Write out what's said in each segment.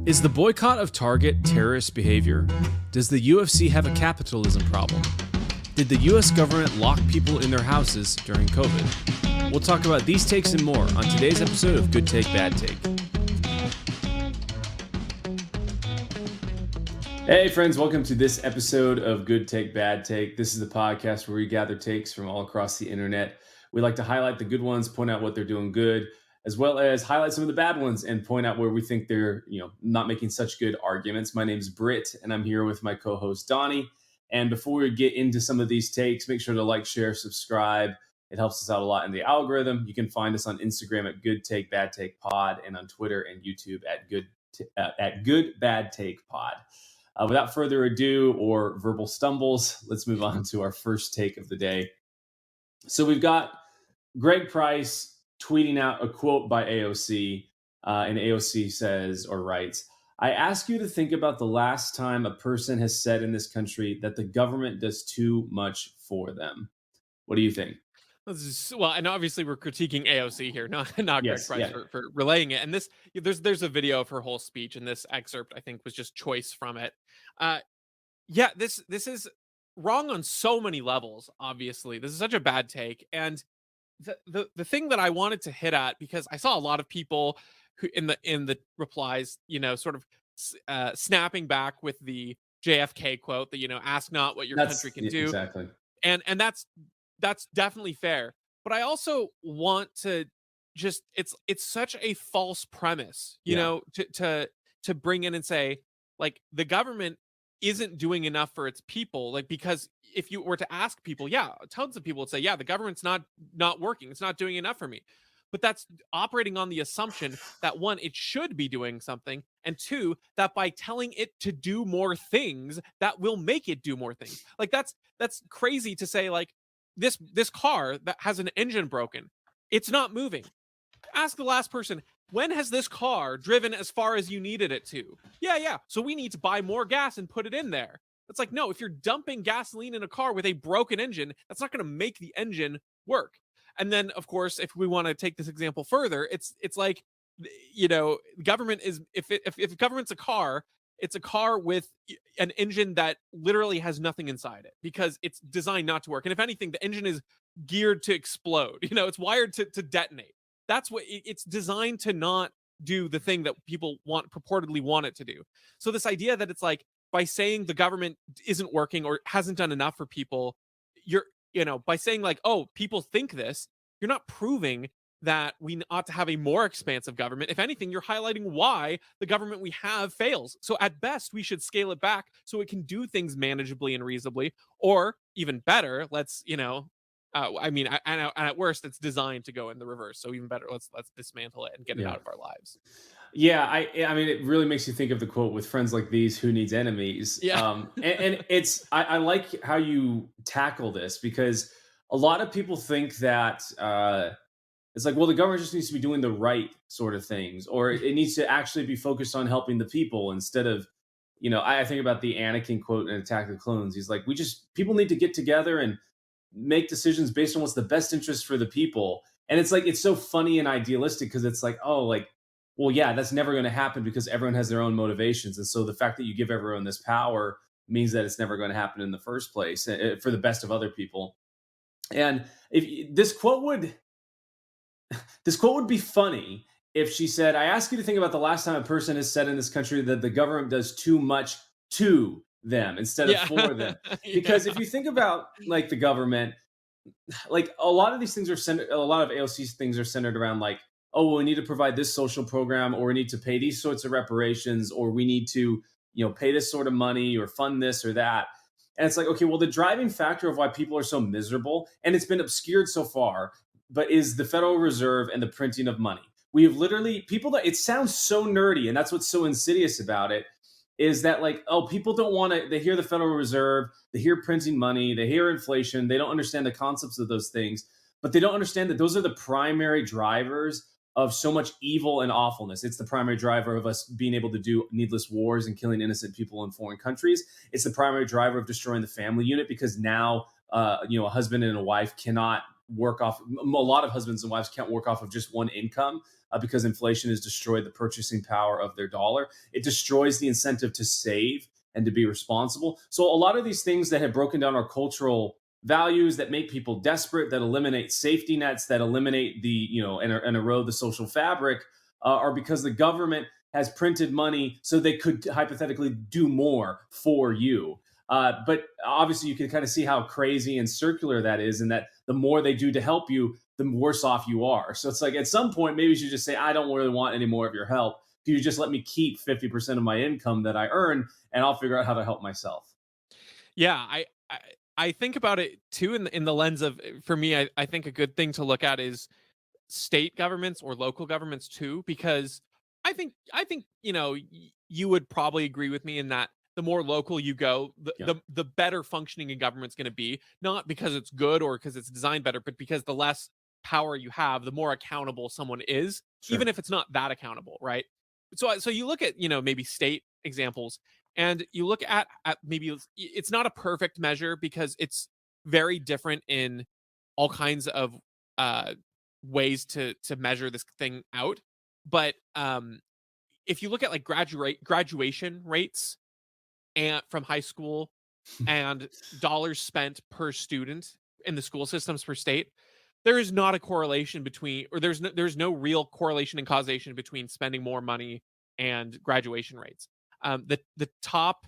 Is the boycott of Target terrorist behavior? Does the UFC have a capitalism problem? Did the US government lock people in their houses during COVID? We'll talk about these takes and more on today's episode of Good Take, Bad Take. Hey friends, welcome to this episode of Good Take, Bad Take. This is the podcast where we gather takes from all across the internet. We like to highlight the good ones, point out what they're doing good, as well as highlight some of the bad ones and point out where we think they're, not making such good arguments. My name is Britt, and I'm here with my co-host Donnie. And before we get into some of these takes, make sure to like, share, subscribe. It helps us out a lot in the algorithm. You can find us on Instagram at Good Take Bad Take Pod, and on Twitter and YouTube at Good Bad Take Pod. Without further ado or verbal stumbles, let's move on to our first take of the day. So we've got Greg Price tweeting out a quote by AOC, and AOC says or writes, "I ask you to think about the last time a person has said in this country that the government does too much for them." What do you think? Well, and obviously we're critiquing AOC here, not Yes, Greg Price for relaying it. And this, there's a video of her whole speech, and this excerpt I think was just choice from it. This is wrong on so many levels. Obviously, this is such a bad take, and the thing that I wanted to hit at, because I saw a lot of people who in the replies, sort of snapping back with the JFK quote that ask not what your country can do, exactly, and that's definitely fair. But I also want to just it's such a false premise, to bring in and say, like, the government isn't doing enough for its people, like, because if you were to ask people, tons of people would say, the government's not working, it's not doing enough for me. But that's operating on the assumption that, one, it should be doing something, and two, that by telling it to do more things, that will make it do more things. Like, that's crazy to say, like, this car that has an engine broken, it's not moving. Ask the last person, when has this car driven as far as you needed it to? Yeah. So we need to buy more gas and put it in there. It's like, no, if you're dumping gasoline in a car with a broken engine, that's not going to make the engine work. And then, of course, if we want to take this example further, it's like, government is, if government's a car, it's a car with an engine that literally has nothing inside it because it's designed not to work. And if anything, the engine is geared to explode. It's wired to detonate. That's what it's designed to not do, the thing that people purportedly want it to do. So this idea that it's like, by saying the government isn't working or hasn't done enough for people, by saying, like, oh, people think this, you're not proving that we ought to have a more expansive government. If anything, you're highlighting why the government we have fails. So at best, we should scale it back so it can do things manageably and reasonably, or even better, let's, and at worst, it's designed to go in the reverse. So even better, let's dismantle it and get it out of our lives. Yeah, I mean, it really makes you think of the quote, "With friends like these, who needs enemies?" Yeah. And it's, I like how you tackle this, because a lot of people think that it's like, well, the government just needs to be doing the right sort of things, or it needs to actually be focused on helping the people instead of, I think about the Anakin quote in Attack of the Clones. He's like, people need to get together and make decisions based on what's the best interest for the people. And it's like, it's so funny and idealistic, because it's like, oh, like, well, yeah, that's never going to happen because everyone has their own motivations. And so the fact that you give everyone this power means that it's never going to happen in the first place for the best of other people. And if this quote would be funny if she said, "I ask you to think about the last time a person has said in this country that the government does too much to them instead of for them." Because if you think about, like, the government, like, a lot of these things a lot of AOC's things are centered around, like, oh, well, we need to provide this social program, or we need to pay these sorts of reparations, or we need to, pay this sort of money or fund this or that. And it's like, okay, well, the driving factor of why people are so miserable, and it's been obscured so far, but is the Federal Reserve and the printing of money. We have literally it sounds so nerdy, and that's what's so insidious about it, is that, like, oh, people don't want to, they hear the Federal Reserve, they hear printing money, they hear inflation, they don't understand the concepts of those things, but they don't understand that those are the primary drivers of so much evil and awfulness. It's the primary driver of us being able to do needless wars and killing innocent people in foreign countries. It's the primary driver of destroying the family unit, because now, a husband and a wife cannot work off. A lot of husbands and wives can't work off of just one income. because inflation has destroyed the purchasing power of their dollar. It destroys the incentive to save and to be responsible. So a lot of these things that have broken down our cultural values, that make people desperate, that eliminate safety nets, that eliminate and erode the social fabric, are because the government has printed money so they could hypothetically do more for you. But obviously, you can kind of see how crazy and circular that is, and that the more they do to help you, the worse off you are. So it's like at some point, maybe you should just say, I don't really want any more of your help. Can you just let me keep 50% of my income that I earn, and I'll figure out how to help myself? Yeah, I think about it too in the lens of, for me, I think a good thing to look at is state governments or local governments too, because I think you would probably agree with me in that the more local you go, Yeah, the better functioning a government's going to be, not because it's good or because it's designed better, but because the less power you have, the more accountable someone is, even sure. if it's not that accountable, right? So you look at, maybe state examples, and you look at maybe it's not a perfect measure because it's very different in all kinds of uh ways to measure this thing out. But if you look at like graduation rates and from high school and dollars spent per student in the school systems per state, there is not a correlation between, or there's no real correlation and causation between spending more money and graduation rates. The top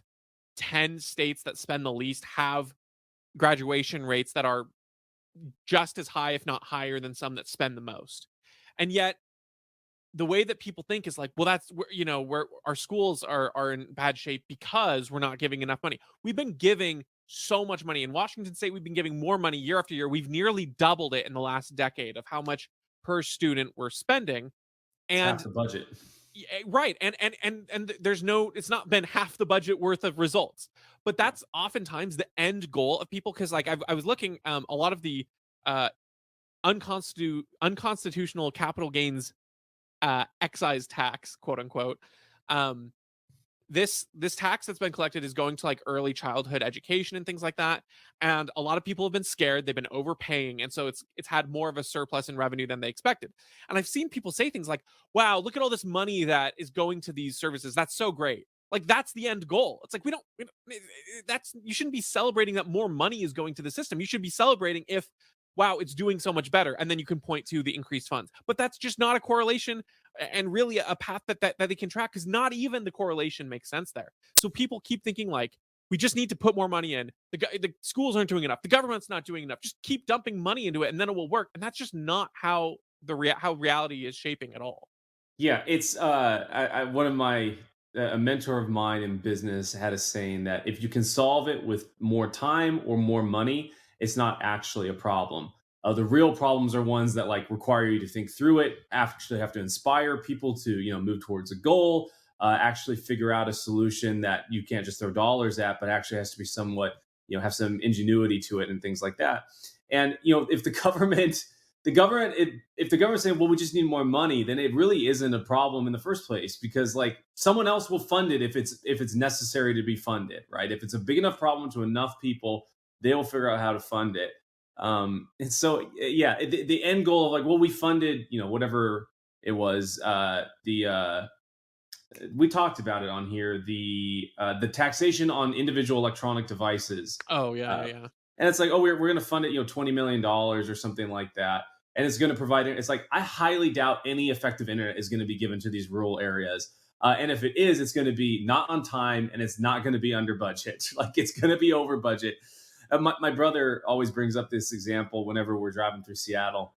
10 states that spend the least have graduation rates that are just as high, if not higher, than some that spend the most. And yet, the way that people think is like, well, that's where our schools are in bad shape because we're not giving enough money. We've been giving so much money in Washington State. We've been giving more money year after year. We've nearly doubled it in the last decade of how much per student we're spending. It's half And the budget. right, and there's no, it's not been half the budget worth of results. But Yeah. that's oftentimes the end goal of people, because like I was looking, a lot of the uh unconstitutional capital gains excise tax, quote unquote. Um, this tax that's been collected is going to like early childhood education and things like that. And a lot of people have been scared, they've been overpaying, and so it's had more of a surplus in revenue than they expected. And I've seen people say things like, wow, look at all this money that is going to these services, that's so great. Like that's the end goal. It's like that's, you shouldn't be celebrating that more money is going to the system. You should be celebrating if, wow, it's doing so much better, and then you can point to the increased funds. But that's just not a correlation and really a path that they can track, because not even the correlation makes sense there. So people keep thinking like, we just need to put more money in. The schools aren't doing enough. The government's not doing enough. Just keep dumping money into it, and then it will work. And that's just not how how reality is shaping at all. Yeah, it's one of my a mentor of mine in business had a saying that if you can solve it with more time or more money, it's not actually a problem. The real problems are ones that like require you to think through it, actually have to inspire people to move towards a goal, actually figure out a solution that you can't just throw dollars at, but actually has to be somewhat have some ingenuity to it and things like that. And if the if the government saying, well, we just need more money, then it really isn't a problem in the first place, because like someone else will fund it if it's necessary to be funded, right? If it's a big enough problem to enough people, they will figure out how to fund it. And so yeah, the end goal of like, well, we funded whatever it was, the we talked about it on here, the taxation on individual electronic devices. Oh yeah, uh, yeah. and it's like, oh, we're going to fund it, $20 million or something like that, and it's going to provide it. It's like, I highly doubt any effective internet is going to be given to these rural areas, and if it is, it's going to be not on time, and it's not going to be under budget. Like, it's going to be over budget. My brother always brings up this example whenever we're driving through Seattle.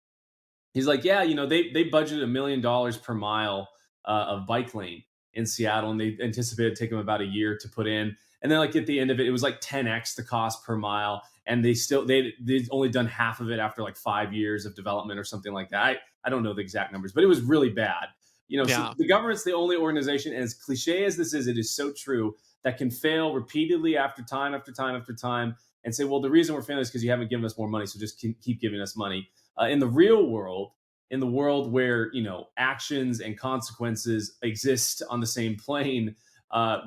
He's like, yeah, they budgeted $1 million per mile of bike lane in Seattle, and they anticipated it take them about a year to put in. And then like at the end of it, it was like 10x the cost per mile, and they'd only done half of it after like 5 years of development or something like that. I don't know the exact numbers, but it was really bad. So Yeah. the government's the only organization, and as cliche as this is, it is so true, that can fail repeatedly after time after time after time, and say, well, the reason we're failing is because you haven't given us more money, so just keep giving us money. In the real world, in the world where actions and consequences exist on the same plane,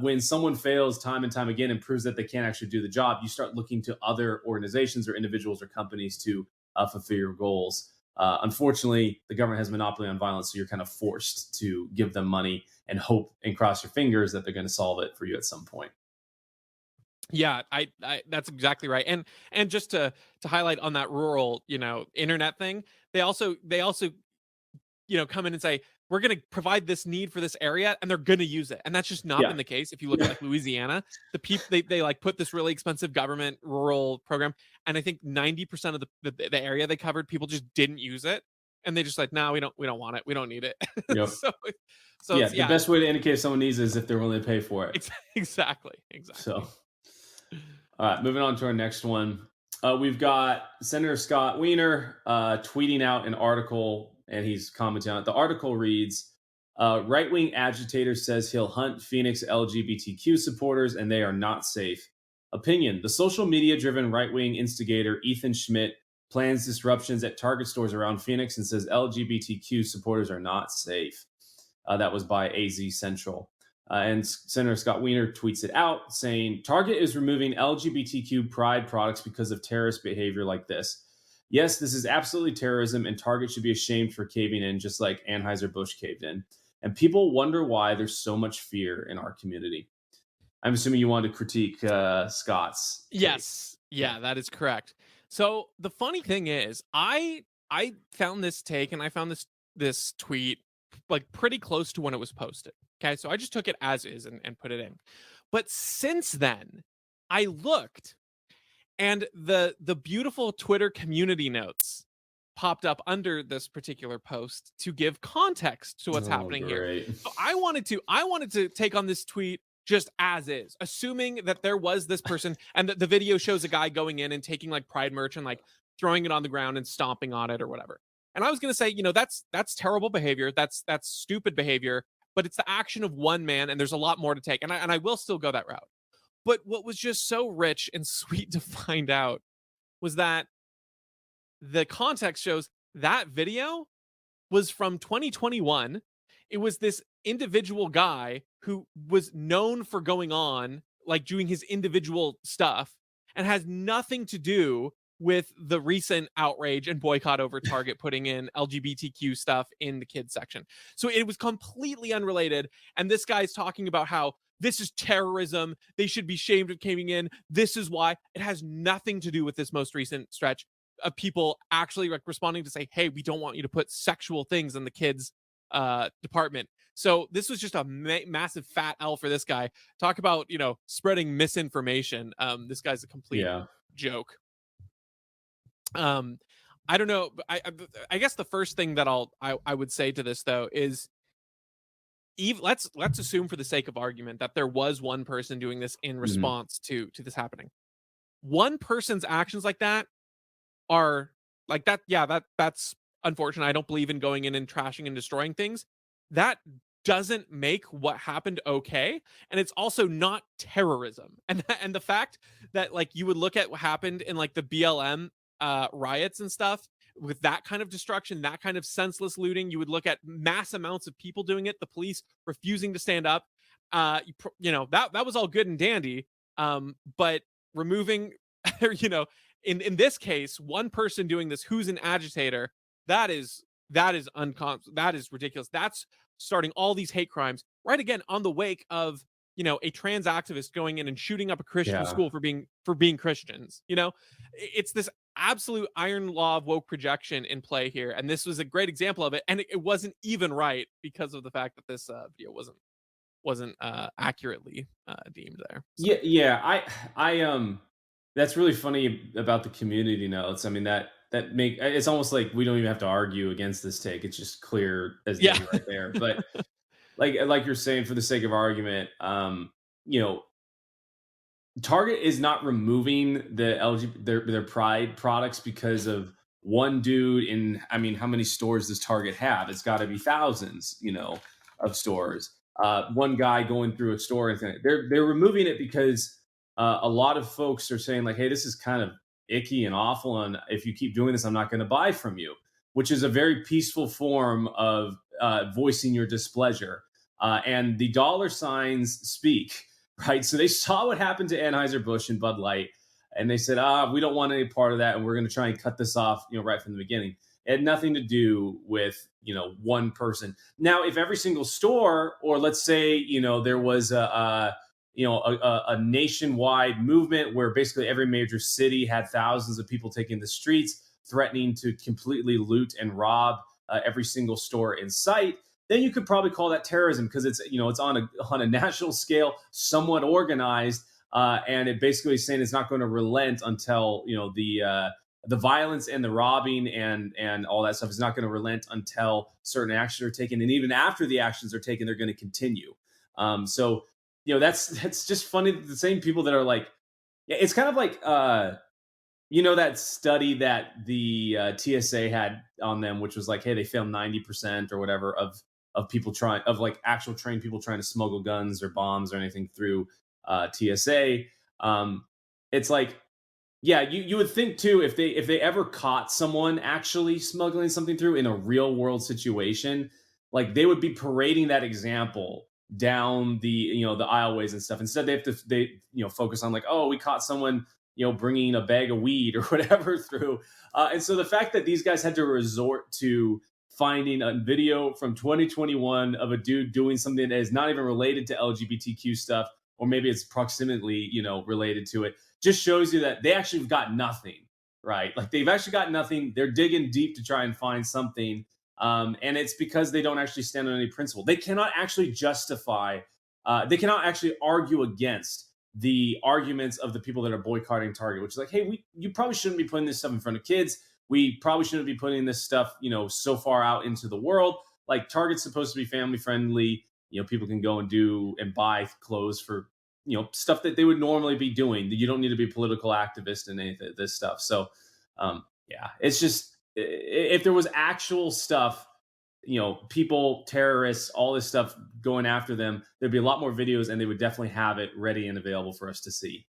when someone fails time and time again and proves that they can't actually do the job, you start looking to other organizations or individuals or companies to fulfill your goals. Unfortunately, the government has monopoly on violence, so you're kind of forced to give them money and hope and cross your fingers that they're going to solve it for you at some point. Yeah, I that's exactly right. And just to highlight on that rural, internet thing, they also come in and say, we're going to provide this need for this area and they're going to use it. And that's just not Yeah. been the case. If you look at Yeah. like Louisiana, the people they like put this really expensive government rural program. And I think 90% of the area they covered, people just didn't use it. And they just like, no, we don't want it. We don't need it. Yep. so so Yeah. it's The yeah, best way to indicate if someone needs it is if they're willing to pay for it. exactly. So, Exactly. all right, moving on to our next one. We've got Senator Scott Wiener tweeting out an article, and he's commenting on it. The article reads, right wing agitator says he'll hunt Phoenix LGBTQ supporters and they are not safe. Opinion: the social media driven right wing instigator Ethan Schmidt plans disruptions at Target stores around Phoenix and says LGBTQ supporters are not safe. That was by AZ Central. And Senator Scott Wiener tweets it out saying, Target is removing LGBTQ pride products because of terrorist behavior like this. Yes, this is absolutely terrorism, and Target should be ashamed for caving in, just like Anheuser-Busch caved in. And people wonder why there's so much fear in our community. I'm assuming you want to critique Scott's take. Yes. Yeah. Yeah, that is correct. So the funny thing is, I found this take and I found this tweet like pretty close to when it was posted. Okay, so I just took it as is and put it in. But since then, I looked and the beautiful Twitter community notes popped up under this particular post to give context to what's Oh, happening here. great. So I wanted to take on this tweet just as is, assuming that there was this person and the video shows a guy going in and taking like pride merch and like throwing it on the ground and stomping on it or whatever. And I was going to say, that's terrible behavior. That's stupid behavior, but it's the action of one man and there's a lot more to take. And I will still go that route. But what was just so rich and sweet to find out was that the context shows that video was from 2021. It was this individual guy who was known for going on, like doing his individual stuff, and has nothing to do with the recent outrage and boycott over Target putting in LGBTQ stuff in the kids section. So it was completely unrelated. And this guy's talking about how this is terrorism. They should be shamed of caving in. This is why. It has nothing to do with this most recent stretch of people actually like responding to say, hey, we don't want you to put sexual things in the kids department. So this was just a massive fat L for this guy. Talk about, spreading misinformation. This guy's a complete Yeah. joke. I don't know. I guess the first thing that I would say to this though is, let's assume for the sake of argument that there was one person doing this in Mhm. response to this happening. One person's actions like that are like that. Yeah, that's unfortunate. I don't believe in going in and trashing and destroying things. That doesn't make what happened okay, and it's also not terrorism. And the fact that like you would look at what happened in like the BLM riots and stuff with that kind of destruction, that kind of senseless looting, you would look at mass amounts of people doing it, the police refusing to stand up. That was all good and dandy. But removing, you know, in this case, one person doing this who's an agitator, that is that is ridiculous. That's starting all these hate crimes right again on the wake of a trans activist going in and shooting up a Christian Yeah. school for being Christians. It's this absolute iron law of woke projection in play here, and this was a great example of it. And it wasn't even right because of the fact that this video wasn't accurately deemed there. So. Yeah, yeah. That's really funny about the community notes. I mean, that make it's almost like we don't even have to argue against this take. It's just clear as Yeah. day right there. But like you're saying, for the sake of argument, you know, Target is not removing the their Pride products because of one dude in. I mean, how many stores does Target have? It's got to be thousands, of stores. One guy going through a store and they're removing it because a lot of folks are saying like, "Hey, this is kind of icky and awful, and if you keep doing this, I'm not going to buy from you," which is a very peaceful form of voicing your displeasure. And the dollar signs speak, right? So they saw what happened to Anheuser-Busch and Bud Light, and they said, we don't want any part of that, and we're going to try and cut this off, right from the beginning. It had nothing to do with, one person. Now, if every single store, or let's say, there was a nationwide movement where basically every major city had thousands of people taking the streets, threatening to completely loot and rob every single store in sight, then you could probably call that terrorism, because it's on a national scale, somewhat organized, and it basically is saying it's not going to relent until the violence and the robbing and all that stuff is not going to relent until certain actions are taken, and even after the actions are taken, they're going to continue. So that's just funny that the same people that are like, yeah, it's kind of like that study that the TSA had on them, which was like, hey, they found 90% or whatever of people trying, of like actual trained people trying to smuggle guns or bombs or anything through TSA. It's like, yeah, you would think too, if they ever caught someone actually smuggling something through in a real world situation, like they would be parading that example down the aisleways and stuff. Instead, they focus on like, oh, we caught someone bringing a bag of weed or whatever through. And so the fact that these guys had to resort to finding a video from 2021 of a dude doing something that is not even related to LGBTQ stuff, or maybe it's proximately related to it, just shows you that they actually have got nothing, right? Like they've actually got nothing. They're digging deep to try and find something. And it's because they don't actually stand on any principle. They cannot actually justify, they cannot actually argue against the arguments of the people that are boycotting Target, which is like, hey, you probably shouldn't be putting this stuff in front of kids. We probably shouldn't be putting this stuff, so far out into the world. Like Target's supposed to be family friendly. People can go and do and buy clothes for, stuff that they would normally be doing. You don't need to be a political activist in any of this stuff. So, yeah, it's just, if there was actual stuff, people, terrorists, all this stuff going after them, there'd be a lot more videos, and they would definitely have it ready and available for us to see.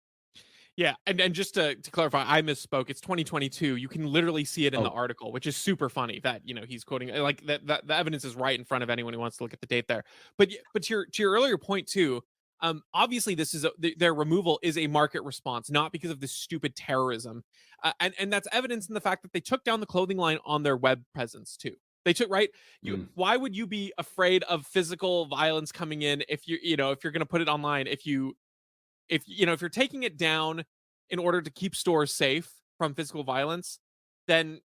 Yeah, and just to clarify, I misspoke. It's 2022. You can literally see it in the Oh, article, which is super funny that he's quoting like that. The evidence is right in front of anyone who wants to look at the date there. But to your earlier point too, obviously this is their removal is a market response, not because of this stupid terrorism, and that's evidence in the fact that they took down the clothing line on their web presence too. They took right. Why would you be afraid of physical violence coming in if if you're going to put it online? If you're taking it down in order to keep stores safe from physical violence, then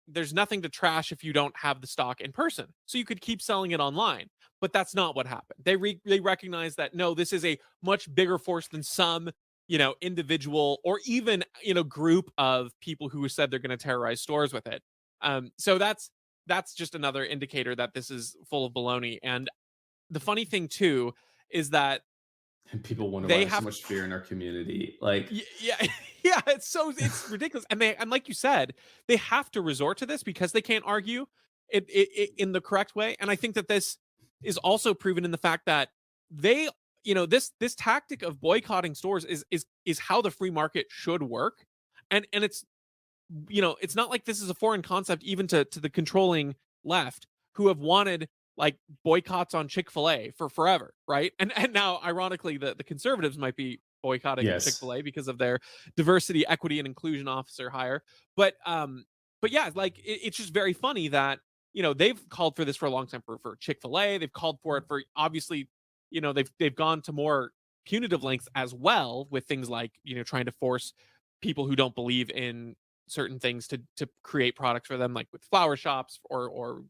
there's nothing to trash if you don't have the stock in person. So you could keep selling it online. But that's not what happened. They recognize that no, this is a much bigger force than some, individual or even, group of people who said they're going to terrorize stores with it. So that's just another indicator that this is full of baloney. And the funny thing too is that and people wonder why they there's so have much fear in our community. Like, Yeah, yeah, it's ridiculous, and like you said, they have to resort to this because they can't argue it in the correct way, and I think that this is also proven in the fact that they, this tactic of boycotting stores is how the free market should work, and it's not like this is a foreign concept even to the controlling left who have wanted like boycotts on Chick-fil-A for forever, right? And now ironically the conservatives might be boycotting yes, Chick-fil-A because of their diversity, equity, and inclusion officer hire. But yeah, like it's just very funny that they've called for this for a long time for Chick-fil-A. They've called for it for obviously, they've gone to more punitive lengths as well with things like trying to force people who don't believe in certain things to create products for them, like with flower shops or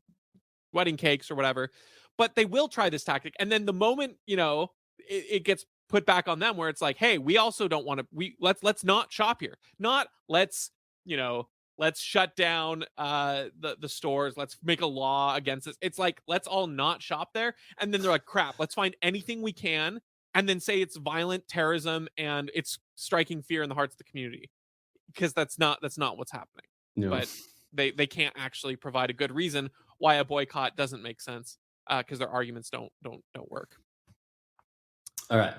wedding cakes or whatever. But they will try this tactic, and then the moment it gets put back on them, where it's like, hey, we also don't want to. Let's not shop here. Not you know let's shut down the stores. Let's make a law against this. It's like let's all not shop there, and then they're like, crap. Let's find anything we can, and then say it's violent terrorism and it's striking fear in the hearts of the community, because that's not what's happening. no. But they can't actually provide a good reason why a boycott doesn't make sense, because their arguments don't work. All right,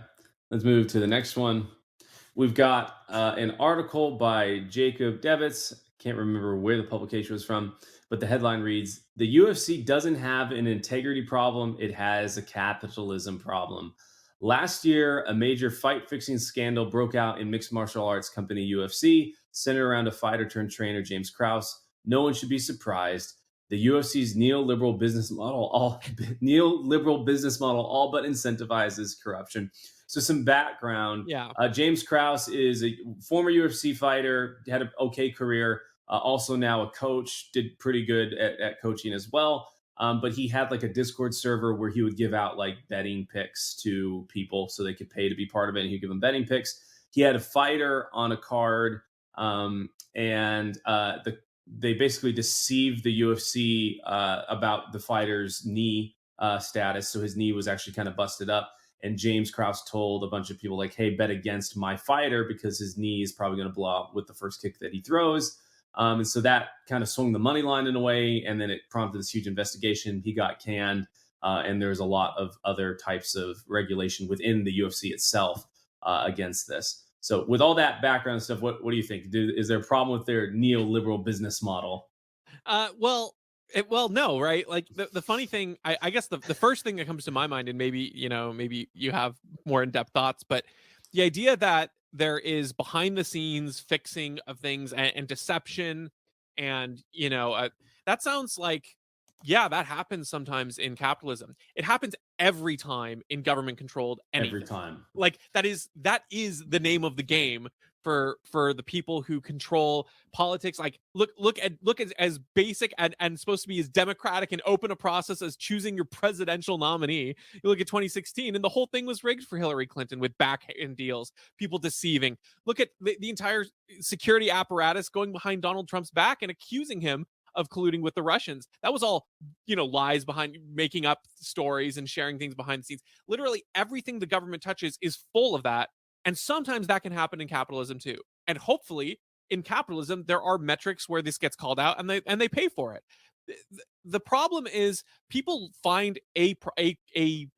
let's move to the next one. We've got an article by Jacob Devitz. Can't remember where the publication was from, but the headline reads: "The UFC doesn't have an integrity problem; it has a capitalism problem." Last year, a major fight fixing scandal broke out in mixed martial arts company UFC, centered around a fighter turned trainer, James Krause. no one should be surprised. The UFC's neoliberal business model, all neoliberal business model, all but incentivizes corruption. So some background: Yeah. James Krause is a former UFC fighter, had an okay career. Also now a coach, did pretty good at coaching as well. But he had like a Discord server where he would give out like betting picks to people so they could pay to be part of it. And he'd give them betting picks. He had a fighter on a card, and they basically deceived the UFC about the fighter's knee status. So his knee was actually kind of busted up. And James Krause told a bunch of people, like, hey, bet against my fighter because his knee is probably going to blow out with the first kick that he throws. And so that kind of swung the money line in a way. And then it prompted this huge investigation. He got canned. And there's a lot of other types of regulation within the UFC itself against this. So with all that background stuff, what do you think? Is there a problem with their neoliberal business model? Well, no, right? Like the funny thing, I guess the first thing that comes to my mind, and maybe, maybe you have more in-depth thoughts, but the idea that there is behind the scenes fixing of things and deception, and that sounds like, yeah, that happens sometimes in capitalism. It happens every time in government controlled Every anything. time. Like that is the name of the game for the people who control politics. Like look at as basic and supposed to be as democratic and open a process as choosing your presidential nominee. You look at 2016 and the whole thing was rigged for Hillary Clinton with back end deals, people deceiving. Look at the entire security apparatus going behind Donald Trump's back and accusing him of colluding with the Russians. That was all, lies behind, making up stories and sharing things behind the scenes. Literally everything the government touches is full of that. And sometimes that can happen in capitalism too. And hopefully in capitalism, there are metrics where this gets called out and they pay for it. The problem is people find an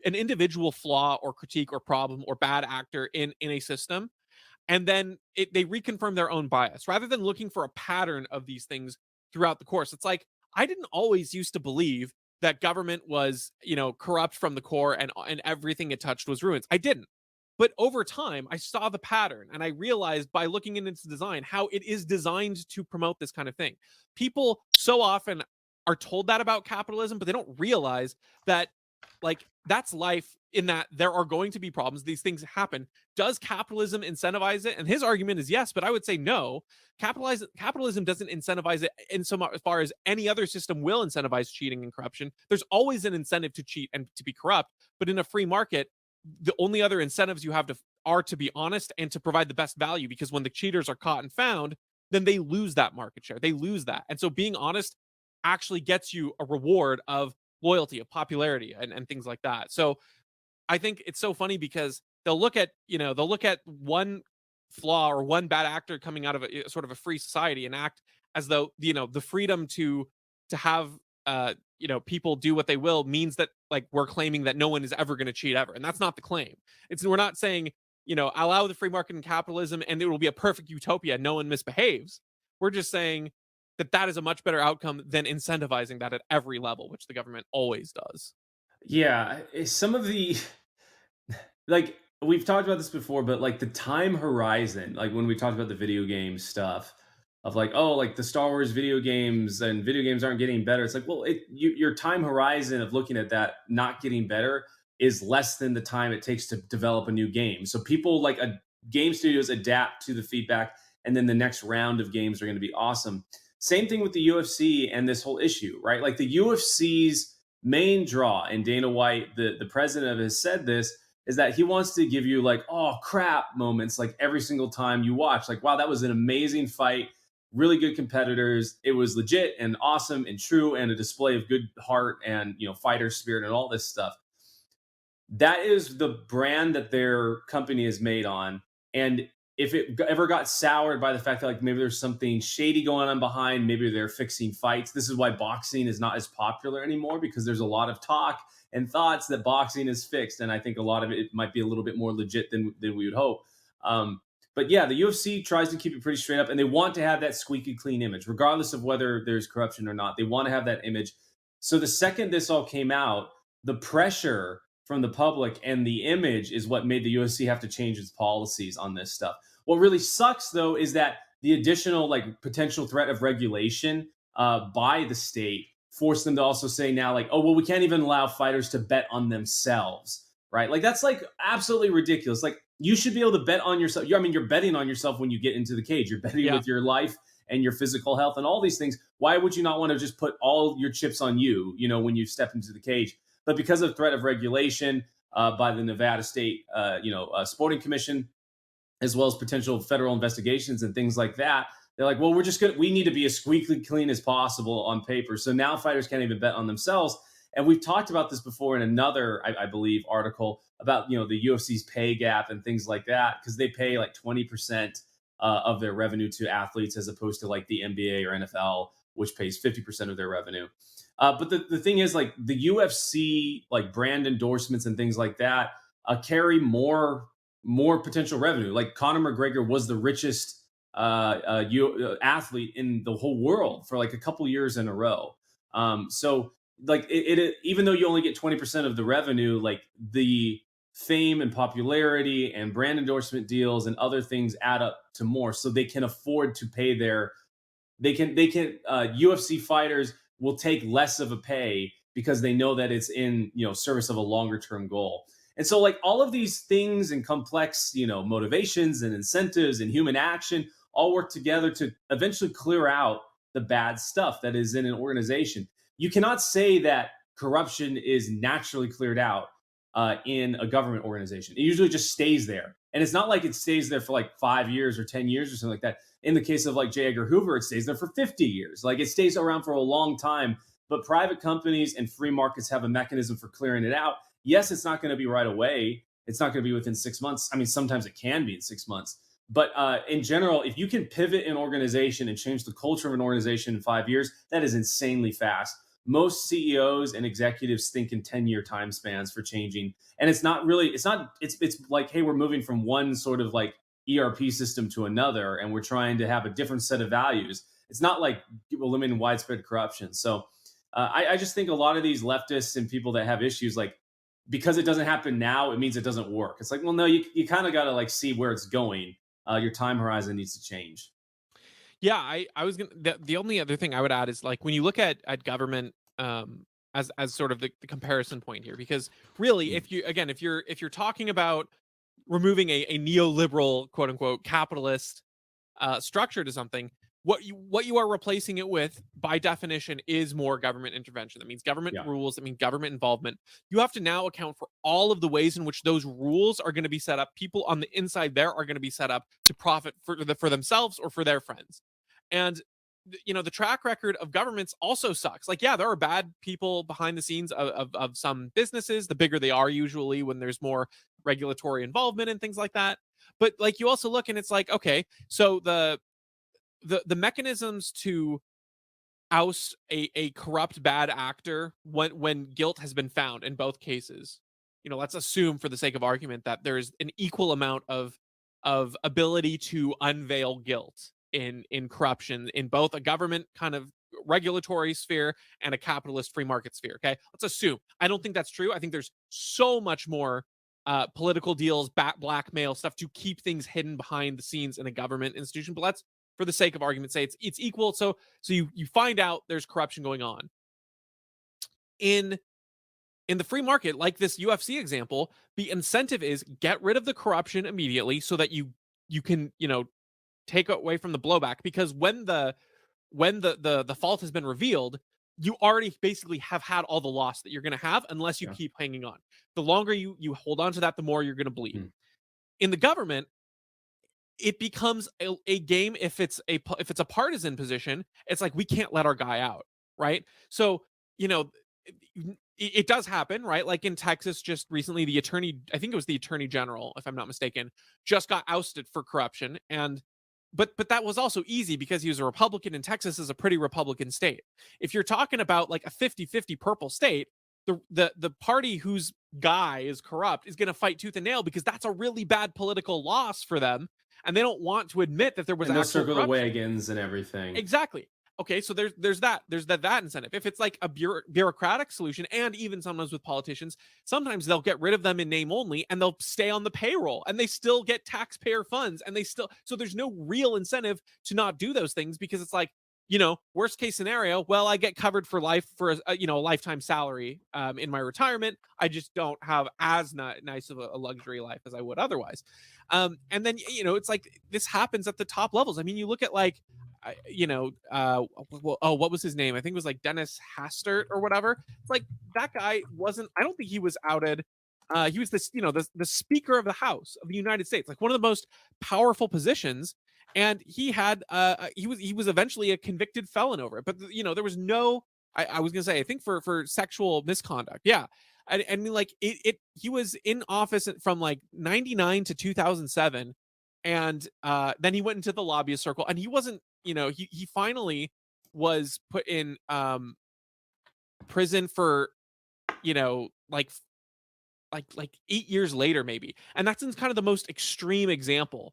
individual flaw or critique or problem or bad actor in a system, and then they reconfirm their own bias rather than looking for a pattern of these things throughout the course. It's like, I didn't always used to believe that government was, corrupt from the core and everything it touched was ruins. I didn't. But over time, I saw the pattern and I realized by looking into its design how it is designed to promote this kind of thing. People so often are told that about capitalism, but they don't realize that, like, that's life, in that there are going to be problems. These things happen. Does capitalism incentivize it? And his argument is yes, but I would say no. Capitalism doesn't incentivize it in so far as any other system will incentivize cheating and corruption. There's always an incentive to cheat and to be corrupt, but in a free market, the only other incentives you have are to be honest and to provide the best value, because when the cheaters are caught and found, then they lose that market share. They lose that. And so being honest actually gets you a reward of loyalty, of popularity, and things like that. So I think it's so funny because they'll look at one flaw or one bad actor coming out of a sort of a free society and act as though, the freedom to have people do what they will means that, like, we're claiming that no one is ever going to cheat ever. And that's not the claim. We're not saying, allow the free market and capitalism and it will be a perfect utopia. No one misbehaves. We're just saying that is a much better outcome than incentivizing that at every level, which the government always does. Yeah, some of the like we've talked about this before, but like the time horizon, like when we talked about the video game stuff of like, oh, like the Star Wars video games and video games aren't getting better. It's like, well, your time horizon of looking at that not getting better is less than the time it takes to develop a new game. So people like game studios adapt to the feedback, and then the next round of games are going to be awesome. Same thing with the UFC and this whole issue, right? Like the UFC's main draw, and Dana White, the president of it, has said this, is that he wants to give you like, oh crap moments, like every single time you watch, like, wow, that was an amazing fight, really good competitors, it was legit and awesome and true and a display of good heart and fighter spirit and all this stuff. That is the brand that their company is made on. And if it ever got soured by the fact that like maybe there's something shady going on behind, maybe they're fixing fights. This is why boxing is not as popular anymore, because there's a lot of talk and thoughts that boxing is fixed. And I think a lot of it might be a little bit more legit than we would hope. But yeah, the UFC tries to keep it pretty straight up, and they want to have that squeaky clean image, regardless of whether there's corruption or not. They want to have that image. So the second this all came out, the pressure from the public and the image is what made the UFC have to change its policies on this stuff. What really sucks though is that the additional like potential threat of regulation by the state force them to also say now, like, oh, well, we can't even allow fighters to bet on themselves, right? Like, that's like absolutely ridiculous. Like, you should be able to bet on yourself. I mean, you're betting on yourself when you get into the cage. You're betting Yeah. with your life and your physical health and all these things. Why would you not want to just put all your chips on you, when you step into the cage? But because of threat of regulation by the Nevada State, Sporting Commission, as well as potential federal investigations and things like that, they're like, well, we need to be as squeaky clean as possible on paper. So now fighters can't even bet on themselves. And we've talked about this before in another, I believe, article about, the UFC's pay gap and things like that, because they pay like 20% of their revenue to athletes as opposed to like the NBA or NFL, which pays 50% of their revenue. But the thing is, like, the UFC, like, brand endorsements and things like that carry more potential revenue. Like, Conor McGregor was the richest athlete in the whole world for like a couple years in a row. So like even though you only get 20% of the revenue, like, the fame and popularity and brand endorsement deals and other things add up to more, so they can afford to pay they can UFC fighters will take less of a pay because they know that it's in service of a longer term goal. And so, like, all of these things and complex motivations and incentives and human action all work together to eventually clear out the bad stuff that is in an organization. You cannot say that corruption is naturally cleared out in a government organization. It usually just stays there. And it's not like it stays there for like 5 years or 10 years or something like that. In the case of like J. Edgar Hoover, it stays there for 50 years. Like, it stays around for a long time. But private companies and free markets have a mechanism for clearing it out. Yes, it's not going to be right away. It's not going to be within 6 months. I mean, sometimes it can be in 6 months. But in general, if you can pivot an organization and change the culture of an organization in 5 years, that is insanely fast. Most CEOs and executives think in 10-year time spans for changing. And it's like, hey, we're moving from one sort of like ERP system to another, and we're trying to have a different set of values. It's not like eliminating widespread corruption. So I just think a lot of these leftists and people that have issues, like, because it doesn't happen now, it means it doesn't work. It's like, well, no, you kind of got to like see where it's going. Your time horizon needs to change. Yeah, I was gonna the only other thing I would add is, like, when you look at government, as sort of the comparison point here, because really, Mm. if you're talking about removing a neoliberal, quote unquote, capitalist structure to something, what you are replacing it with, by definition, is more government intervention. That means government Yeah. rules. That means government involvement. You have to now account for all of the ways in which those rules are going to be set up. People on the inside there are going to be set up to profit for themselves or for their friends. And the track record of governments also sucks. Like, yeah, there are bad people behind the scenes of some businesses. The bigger they are, usually, when there's more regulatory involvement and things like that. But, like, you also look and it's like, okay, so the mechanisms to oust a corrupt bad actor when guilt has been found in both cases, let's assume for the sake of argument that there's an equal amount of ability to unveil guilt in corruption in both a government kind of regulatory sphere and a capitalist free market sphere. Okay, let's assume. I don't think that's true. I think there's so much more political deals, blackmail stuff to keep things hidden behind the scenes in a government institution. But let's, for the sake of argument, say it's equal. So you find out there's corruption going on in the free market, like this UFC example. The incentive is get rid of the corruption immediately so that you can take away from the blowback, because when the fault has been revealed, you already basically have had all the loss that you're going to have unless you Yeah. keep hanging on. The longer you hold on to that, the more you're going to bleed. Mm. In the government, it becomes a game. If it's a partisan position, it's like, we can't let our guy out, right? So it does happen, right? Like in Texas, just recently, I think it was the attorney general, if I'm not mistaken, just got ousted for corruption. And but that was also easy because he was a Republican, and Texas is a pretty Republican state. If you're talking about like a 50-50 purple state, the party whose guy is corrupt is going to fight tooth and nail, because that's a really bad political loss for them, and they don't want to admit that there was And they'll actual circle the corruption. wagons and everything. Exactly. Okay, so there's that incentive. If it's like a bureaucratic solution, and even sometimes with politicians, sometimes they'll get rid of them in name only, and they'll stay on the payroll, and they still get taxpayer funds, and so there's no real incentive to not do those things, because it's like, worst case scenario, well, I get covered for life for a lifetime salary in my retirement. I just don't have as nice of a luxury life as I would otherwise. And then it's like this happens at the top levels. I mean, you look at like what was his name? I think it was like Dennis Hastert or whatever. It's like that guy wasn't. I don't think he was outed. He was the Speaker of the House of the United States, like one of the most powerful positions, and he was eventually a convicted felon over it. But there was no. I was gonna say I think for sexual misconduct, yeah. I mean, like he was in office from like '99 to 2007, and then he went into the lobbyist circle, and he wasn't. He finally was put in prison for like 8 years later maybe, and that's in kind of the most extreme example.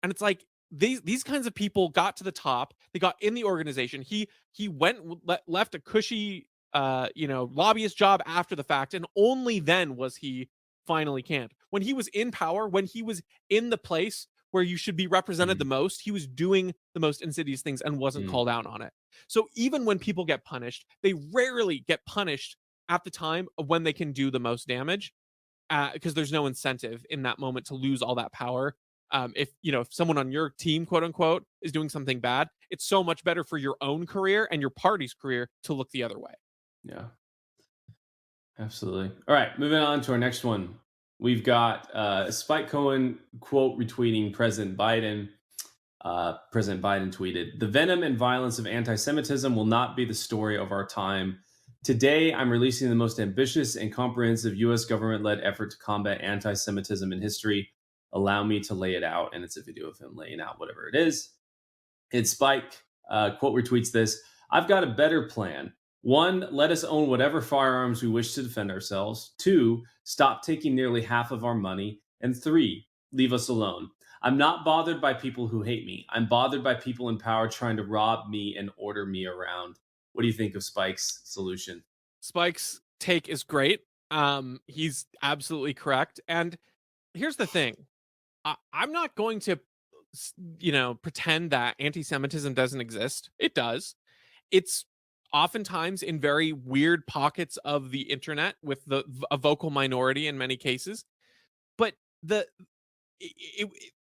And it's like these kinds of people got to the top, they got in the organization. He went left a cushy lobbyist job after the fact, and only then was he finally canned. When he was in power, when he was in the place where you should be represented the Mm, most, he was doing the most insidious things and wasn't mm, called out on it. So even when people get punished, they rarely get punished at the time of when they can do the most damage, because there's no incentive in that moment to lose all that power. If someone on your team, quote unquote, is doing something bad, it's so much better for your own career and your party's career to look the other way. yeah, absolutely. All right, moving on to our next one. We've got Spike Cohen quote retweeting President Biden. President Biden tweeted, "The venom and violence of anti Semitism will not be the story of our time. Today, I'm releasing the most ambitious and comprehensive U.S. government led effort to combat anti Semitism in history. Allow me to lay it out." And it's a video of him laying out whatever it is. And Spike quote retweets this: "I've got a better plan. One, let us own whatever firearms we wish to defend ourselves. Two, stop taking nearly half of our money. And three, leave us alone. I'm not bothered by people who hate me. I'm bothered by people in power trying to rob me and order me around." What do you think of Spike's solution? Spike's take is great. He's absolutely correct. And here's the thing: I'm not going to, pretend that anti-Semitism doesn't exist. It does. It's oftentimes in very weird pockets of the internet with a vocal minority in many cases. But the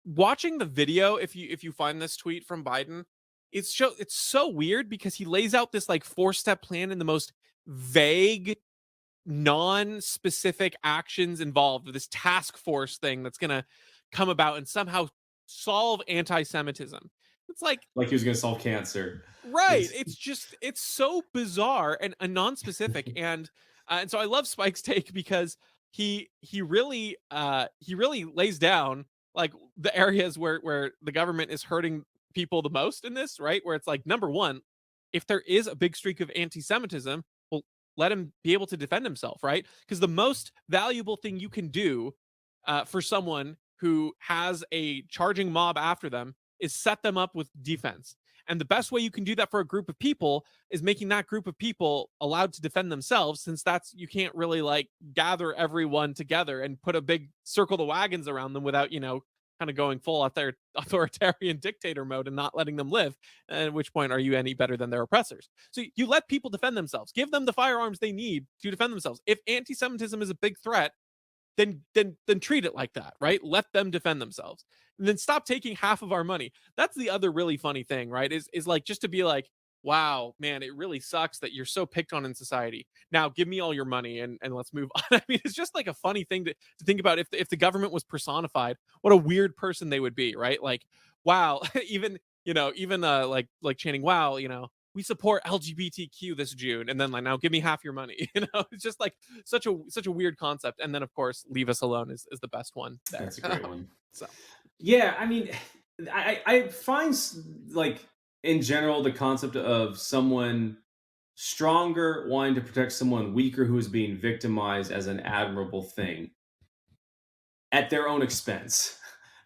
watching the video, if you find this tweet from Biden, it's so weird because he lays out this like four-step plan in the most vague, non-specific actions involved with this task force thing that's gonna come about and somehow solve anti-Semitism. It's like, Like he was going to solve cancer. right. It's It's so bizarre and non-specific, and so I love Spike's take because he really lays down like the areas where the government is hurting people the most in this, right? Where it's like, number one, if there is a big streak of anti-Semitism, well, let him be able to defend himself, right? Because the most valuable thing you can do for someone who has a charging mob after them is set them up with defense. And the best way you can do that for a group of people is making that group of people allowed to defend themselves, since that's you can't really like gather everyone together and put a big circle the wagons around them without, kind of going full authoritarian dictator mode and not letting them live. At which point, are you any better than their oppressors? So you let people defend themselves, give them the firearms they need to defend themselves. If anti-Semitism is a big threat, then treat it like that, right? Let them defend themselves. And then stop taking half of our money. That's the other really funny thing, right? Is like just to be like, wow, man, it really sucks that you're so picked on in society. Now give me all your money and let's move on. I mean, it's just like a funny thing to think about. If the government was personified, what a weird person they would be, right? Like, wow, even like chanting, wow, we support LGBTQ this June, and then like now give me half your money. It's just like such a weird concept. And then of course, leave us alone is the best one there. That's a great one. So Yeah, I mean, I find like in general the concept of someone stronger wanting to protect someone weaker who is being victimized as an admirable thing at their own expense,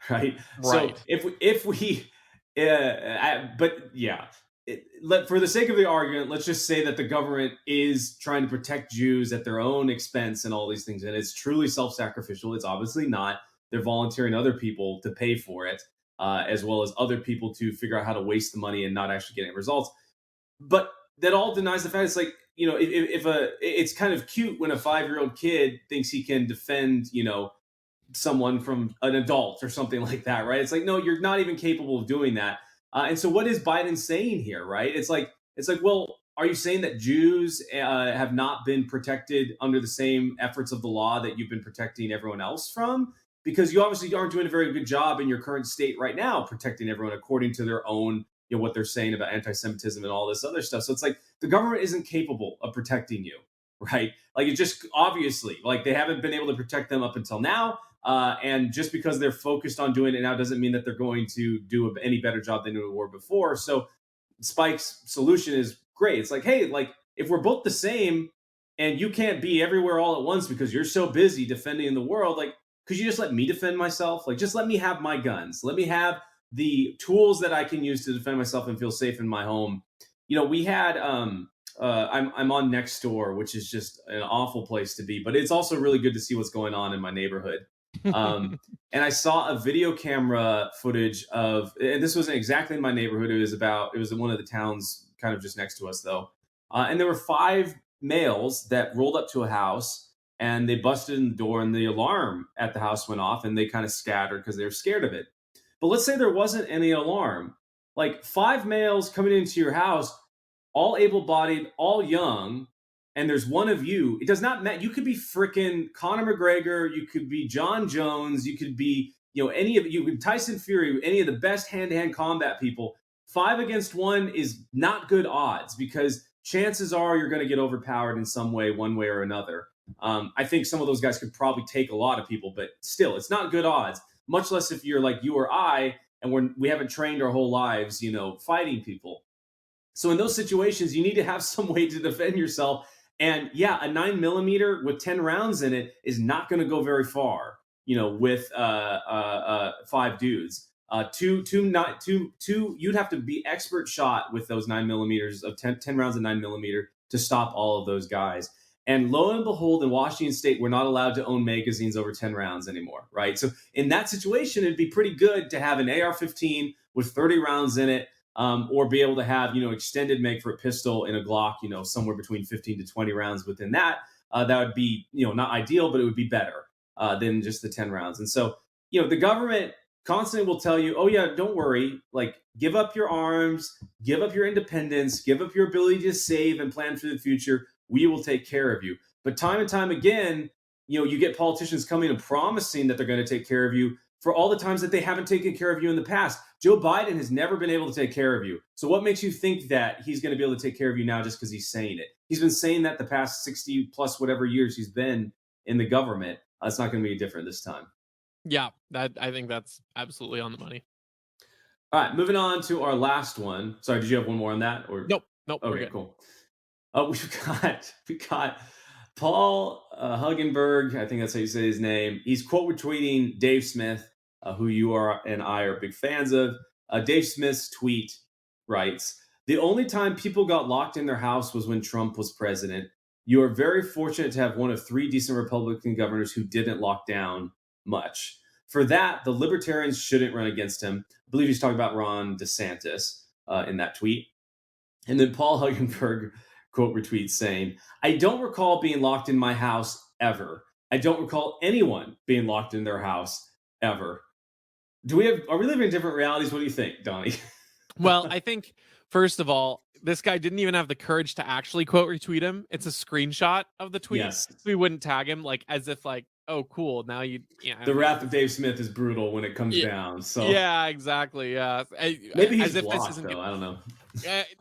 right? So right. if we but yeah, for the sake of the argument, let's just say that the government is trying to protect Jews at their own expense and all these things, and it's truly self-sacrificial. It's obviously not. They're volunteering other people to pay for it, as well as other people to figure out how to waste the money and not actually get any results. but that all denies the fact it's like, if it's kind of cute when a 5-year-old kid thinks he can defend, someone from an adult or something like that, right? It's like, no, you're not even capable of doing that. And so, what is Biden saying here, right? It's like, well, are you saying that Jews have not been protected under the same efforts of the law that you've been protecting everyone else from? Because you obviously aren't doing a very good job in your current state right now protecting everyone according to their own, what they're saying about anti-Semitism and all this other stuff. So it's like the government isn't capable of protecting you, right? Like it just obviously, like they haven't been able to protect them up until now. And just because they're focused on doing it now doesn't mean that they're going to do any better job than they were before. So Spike's solution is great. It's like, hey, like if we're both the same and you can't be everywhere all at once because you're so busy defending the world, like, could you just let me defend myself? Like, just let me have my guns. Let me have the tools that I can use to defend myself and feel safe in my home. We had I'm on Nextdoor, which is just an awful place to be, but it's also really good to see what's going on in my neighborhood. And I saw a video camera footage of, and this wasn't exactly in my neighborhood. It was in one of the towns kind of just next to us though. And there were 5 males that rolled up to a house and they busted in the door and the alarm at the house went off and they kind of scattered because they were scared of it. But let's say there wasn't any alarm. Like 5 males coming into your house, all able-bodied, all young, and there's one of you. It does not matter. You could be freaking Conor McGregor. You could be John Jones. You could be, any of you, Tyson Fury, any of the best hand-to-hand combat people. 5 against 1 is not good odds because chances are you're going to get overpowered in some way, one way or another. I think some of those guys could probably take a lot of people, but still, it's not good odds. Much less if you're like you or I, and we haven't trained our whole lives, fighting people. So in those situations, you need to have some way to defend yourself. And yeah, a 9mm with 10 rounds in it is not going to go very far, with 5 dudes. You'd have to be expert shot with those 9mm of 10 rounds of 9mm to stop all of those guys. And lo and behold, in Washington State, we're not allowed to own magazines over 10 rounds anymore, right? So in that situation, it'd be pretty good to have an AR-15 with 30 rounds in it, or be able to have, extended mag for a pistol in a Glock, somewhere between 15 to 20 rounds within that. That would be, not ideal, but it would be better than just the 10 rounds. And so, the government constantly will tell you, oh yeah, don't worry, like give up your arms, give up your independence, give up your ability to save and plan for the future. We will take care of you. But time and time again, you get politicians coming and promising that they're going to take care of you for all the times that they haven't taken care of you in the past. Joe Biden has never been able to take care of you. So what makes you think that he's going to be able to take care of you now just because he's saying it? He's been saying that the past 60 plus whatever years he's been in the government. It's not going to be different this time. Yeah, I think that's absolutely on the money. All right, moving on to our last one. Sorry, did you have one more on that? Or Nope. okay, cool. We got Paul Hugenberg. I think that's how you say his name. He's quote retweeting Dave Smith, who you are and I are big fans of. Dave Smith's tweet writes, "The only time people got locked in their house was when Trump was president. You are very fortunate to have one of 3 decent Republican governors who didn't lock down much. For that, the libertarians shouldn't run against him." I believe he's talking about Ron DeSantis in that tweet. And then Paul Hugenberg quote retweets saying, "I don't recall being locked in my house ever. I don't recall anyone being locked in their house ever." Are we living in different realities? What do you think, Donnie? Well, I think first of all, this guy didn't even have the courage to actually quote retweet him. It's a screenshot of the tweet. Yes. So we wouldn't tag him, like as if like, oh cool, now The wrath of Dave Smith is brutal when it comes down. So yeah, exactly. Yeah. maybe he's as if blocked, this isn't though. I don't know.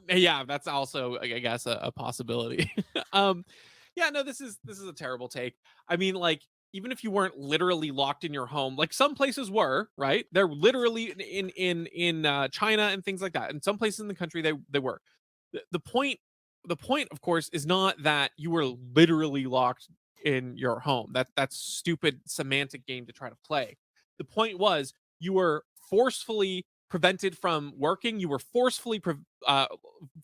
yeah, that's also I guess a possibility. Yeah, no, this is a terrible take. I mean, like, even if you weren't literally locked in your home, like some places were, right? They're literally in China and things like that. And some places in the country they were. The point, of course, is not that you were literally locked in your home. That's stupid semantic game to try to play. The point was you were forcefully prevented from working. You were forcefully uh,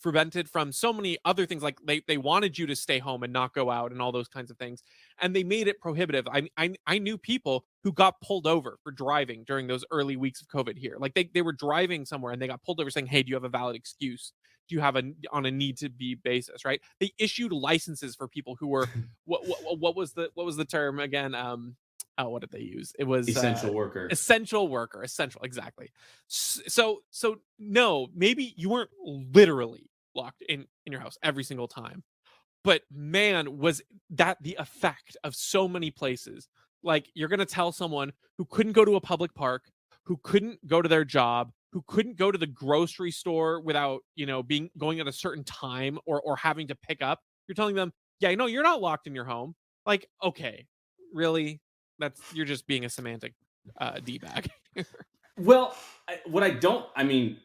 prevented from so many other things. Like they wanted you to stay home and not go out and all those kinds of things. And they made it prohibitive. I knew people who got pulled over for driving during those early weeks of COVID here. Like they were driving somewhere and they got pulled over saying, "Hey, do you have a valid excuse? Do you have a on a need to be basis?" Right? They issued licenses for people who were what was the term again? Oh, what did they use? It was Essential worker. essential worker, essential, exactly. So no, maybe you weren't literally locked in your house every single time, but man, was that the effect of so many places. Like you're going to tell someone who couldn't go to a public park, who couldn't go to their job, who couldn't go to the grocery store without, being going at a certain time or having to pick up. You're telling them, "Yeah, no, you're not locked in your home." Like, okay, really? That's you're just being a semantic d-bag. Well, what I don't, I mean,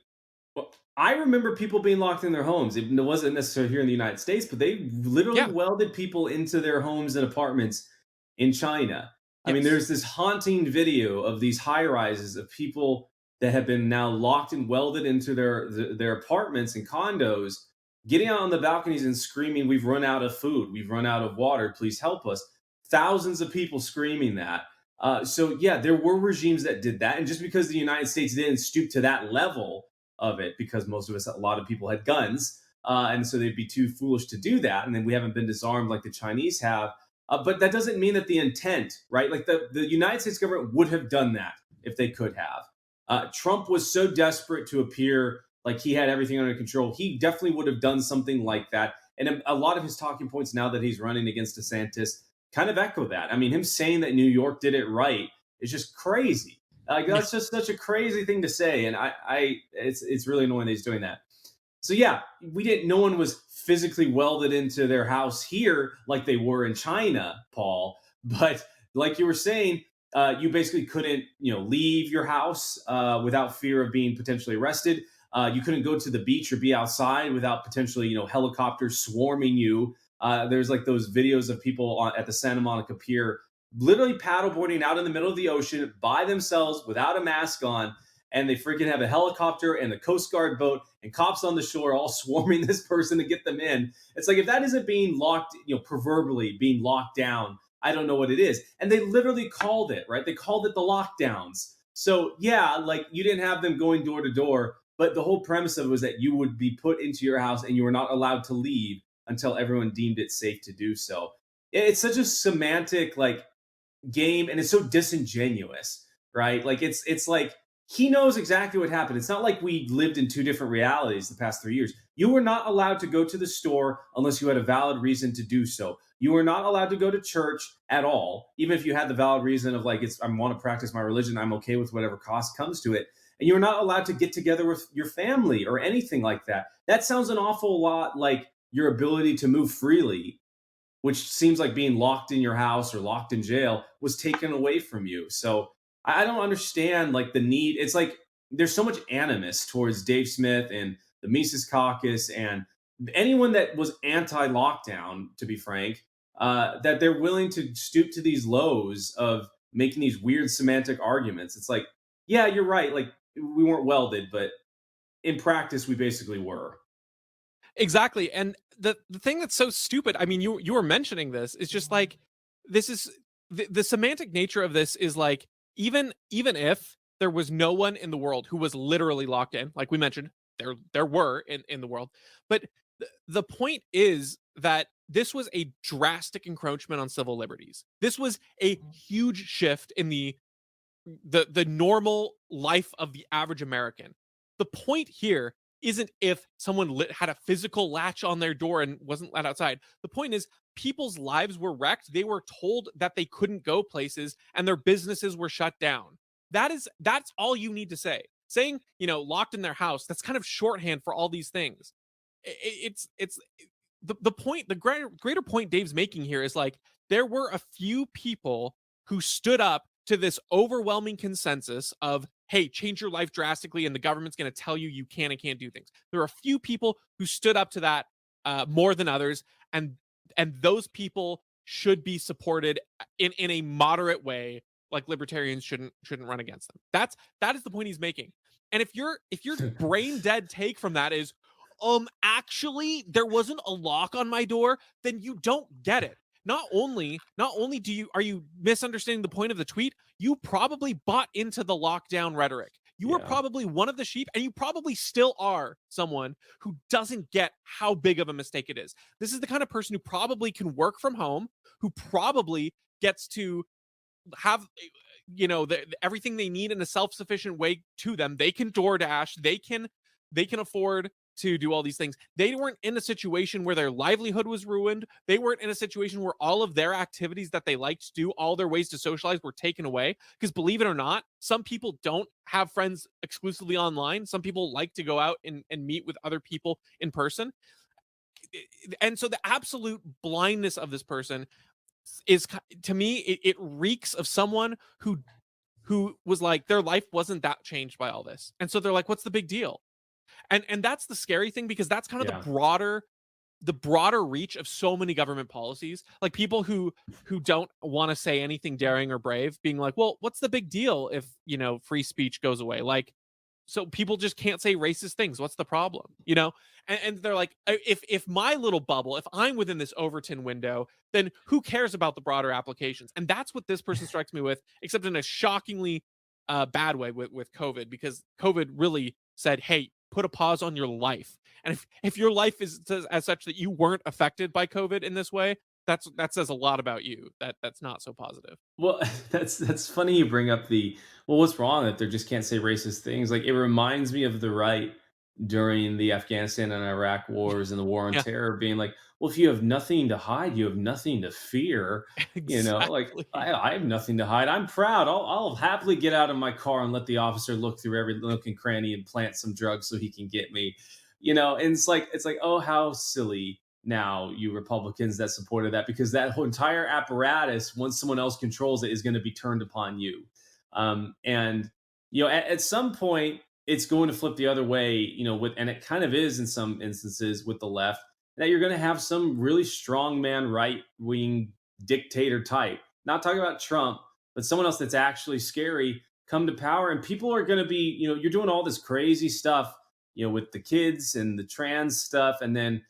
well, I remember people being locked in their homes. It wasn't necessarily here in the United States, but they literally Yeah. welded people into their homes and apartments in China. I mean, Yes. there's this haunting video of these high rises of people that have been now locked and welded into their apartments and condos, getting out on the balconies and screaming, "We've run out of food. We've run out of water. Please help us." Thousands of people screaming that. So yeah, there were regimes that did that, and just because the United States didn't stoop to that level of it, because most of us, a lot of people had guns, and so they'd be too foolish to do that, and then we haven't been disarmed like the Chinese have. But that doesn't mean that the intent, right? Like the United States government would have done that if they could have. Trump was so desperate to appear like he had everything under control. He definitely would have done something like that. And a lot of his talking points now that he's running against DeSantis kind of echo that. I mean, him saying that New York did it right is just crazy. Like Yeah. that's just such a crazy thing to say, and it's really annoying that he's doing that. So yeah, we didn't. No one was physically welded into their house here like they were in China, Paul. But like you were saying, you basically couldn't, leave your house without fear of being potentially arrested. You couldn't go to the beach or be outside without potentially, helicopters swarming you. There's like those videos of people at the Santa Monica Pier literally paddleboarding out in the middle of the ocean by themselves without a mask on, and they freaking have a helicopter and a Coast Guard boat and cops on the shore all swarming this person to get them in. It's like if that isn't being locked, proverbially being locked down, I don't know what it is. And they literally called it, right? They called it the lockdowns. So yeah, like you didn't have them going door to door, but the whole premise of it was that you would be put into your house and you were not allowed to leave until everyone deemed it safe to do so. It's such a semantic like game, and it's so disingenuous, right? Like it's like he knows exactly what happened. It's not like we lived in two different realities the past 3 years. You were not allowed to go to the store unless you had a valid reason to do so. You were not allowed to go to church at all, even if you had the valid reason of like, I want to practice my religion. I'm okay with whatever cost comes to it. And you're not allowed to get together with your family or anything like that. That sounds an awful lot like your ability to move freely, which seems like being locked in your house or locked in jail, was taken away from you. So I don't understand like the need. It's like there's so much animus towards Dave Smith and the Mises Caucus and anyone that was anti-lockdown, to be frank, that they're willing to stoop to these lows of making these weird semantic arguments. It's like, yeah, you're right. Like we weren't welded, but in practice, we basically were. Exactly. And the thing that's so stupid, I mean, you were mentioning this, is just like this is the semantic nature of this is like even if there was no one in the world who was literally locked in, like we mentioned, there were in the world, but the point is that this was a drastic encroachment on civil liberties. This was a huge shift in the normal life of the average American. The point here isn't if someone had a physical latch on their door and wasn't let outside. The point is people's lives were wrecked. They were told that they couldn't go places and their businesses were shut down. That's all you need to say. Saying, locked in their house, that's kind of shorthand for all these things. It's the point, the greater point Dave's making here is like there were a few people who stood up to this overwhelming consensus of, hey, change your life drastically and the government's going to tell you you can and can't do things. There are a few people who stood up to that more than others, and those people should be supported in a moderate way, like libertarians shouldn't run against them. That is the point he's making. And if your brain dead take from that is, actually there wasn't a lock on my door, then you don't get it. Not only are you misunderstanding the point of the tweet, you probably bought into the lockdown rhetoric. You were Yeah. probably one of the sheep, and you probably still are someone who doesn't get how big of a mistake it is. This is the kind of person who probably can work from home, who probably gets to have everything they need in a self-sufficient way to them. They can DoorDash, they can afford to do all these things. They weren't in a situation where their livelihood was ruined. They weren't in a situation where all of their activities that they liked to do, all their ways to socialize, were taken away. Because believe it or not, some people don't have friends exclusively online. Some people like to go out and meet with other people in person. And so the absolute blindness of this person is, to me, it reeks of someone who was like, their life wasn't that changed by all this, and so they're like, what's the big deal? And that's the scary thing, because that's kind of Yeah. the broader reach of so many government policies. Like, people who don't want to say anything daring or brave being like, well, what's the big deal if free speech goes away? Like, so people just can't say racist things. What's the problem? And they're like, if my little bubble, if I'm within this Overton window, then who cares about the broader applications? And that's what this person strikes me with, except in a shockingly bad way with COVID, because COVID really said, hey, put a pause on your life. And if your life is as such that you weren't affected by COVID in this way, that says a lot about you. That's not so positive. Well, that's funny you bring up the well, what's wrong that they just can't say racist things? Like it reminds me of the right during the Afghanistan and Iraq wars and the war on Yeah, terror being like, well, if you have nothing to hide, you have nothing to fear. Like exactly. I have nothing to hide. I'm proud. I'll happily get out of my car and let the officer look through every nook and cranny and plant some drugs so he can get me. And it's like, oh, how silly now, you Republicans that supported that, because that whole entire apparatus, once someone else controls it, is going to be turned upon you. And at some point, it's going to flip the other way. And it kind of is in some instances with the left, that you're going to have some really strong man, right wing dictator type. Not talking about Trump, but someone else that's actually scary come to power, and people are going to be, you're doing all this crazy stuff, with the kids and the trans stuff, and then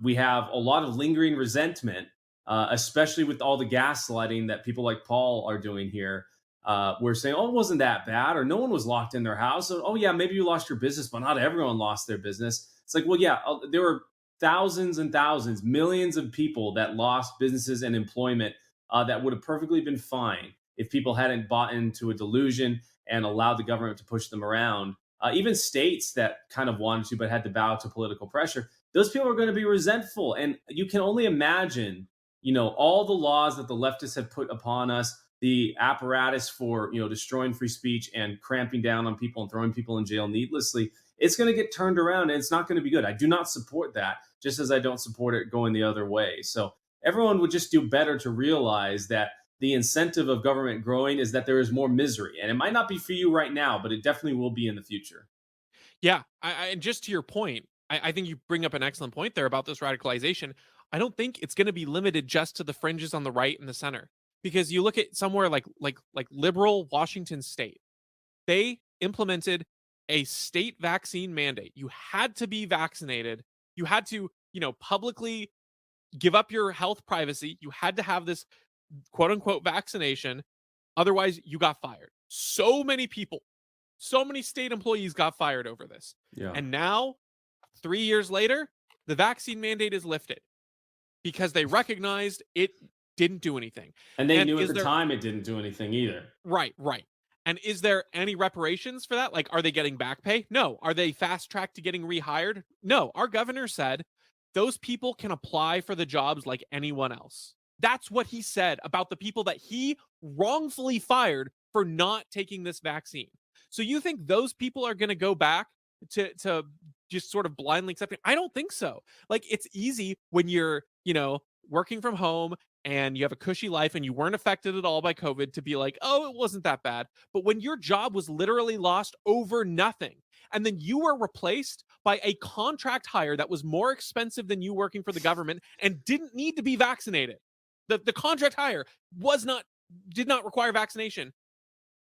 we have a lot of lingering resentment, especially with all the gaslighting that people like Paul are doing here. We're saying, oh, it wasn't that bad, or no one was locked in their house. Oh, yeah, maybe you lost your business, but not everyone lost their business. It's like, well, yeah, there were thousands and thousands, millions of people that lost businesses and employment, that would have perfectly been fine if people hadn't bought into a delusion and allowed the government to push them around. Even states that kind of wanted to but had to bow to political pressure, those people are going to be resentful. And you can only imagine, all the laws that the leftists have put upon us, the apparatus for, destroying free speech and cramping down on people and throwing people in jail needlessly. It's going to get turned around, and it's not going to be good. I do not support that, just as I don't support it going the other way. So everyone would just do better to realize that the incentive of government growing is that there is more misery. And it might not be for you right now, but it definitely will be in the future. Yeah, and just to your point, I think you bring up an excellent point there about this radicalization. I don't think it's going to be limited just to the fringes on the right and the center, because you look at somewhere like liberal Washington State, they implemented a state vaccine mandate. You had to be vaccinated. You had to, publicly give up your health privacy. You had to have this quote unquote vaccination. Otherwise, you got fired. So many people, so many state employees got fired over this. Yeah. And now, 3 years later, the vaccine mandate is lifted because they recognized it didn't do anything. And they And knew at is the there time it didn't do anything either. right, right. And is there any reparations for that? Like, are they getting back pay? No. Are they fast tracked to getting rehired? No. Our governor said those people can apply for the jobs like anyone else. That's what he said about the people that he wrongfully fired for not taking this vaccine. So you think those people are going to go back to just sort of blindly accepting? I don't think so. Like, it's easy when you're, working from home and you have a cushy life and you weren't affected at all by COVID to be like, oh, it wasn't that bad. But when your job was literally lost over nothing, and then you were replaced by a contract hire that was more expensive than you working for the government and didn't need to be vaccinated. The contract hire was not did not require vaccination,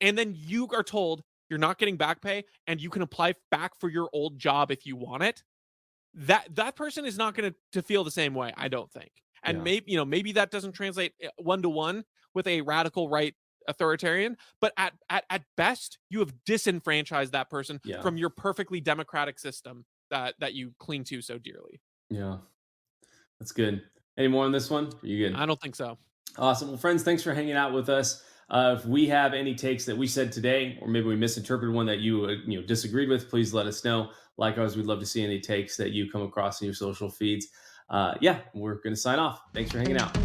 and then you are told you're not getting back pay and you can apply back for your old job if you want it, that person is not going to feel the same way, I don't think. And Yeah. maybe, maybe that doesn't translate one to one with a radical right authoritarian, but at best you have disenfranchised that person Yeah. from your perfectly democratic system that you cling to so dearly. Yeah. That's good. Any more on this one? Are you good? I don't think so. Awesome. Well, friends, thanks for hanging out with us. If we have any takes that we said today, or maybe we misinterpreted one that you disagreed with, please let us know. Likewise, we'd love to see any takes that you come across in your social feeds. Yeah, we're going to sign off. Thanks for hanging out.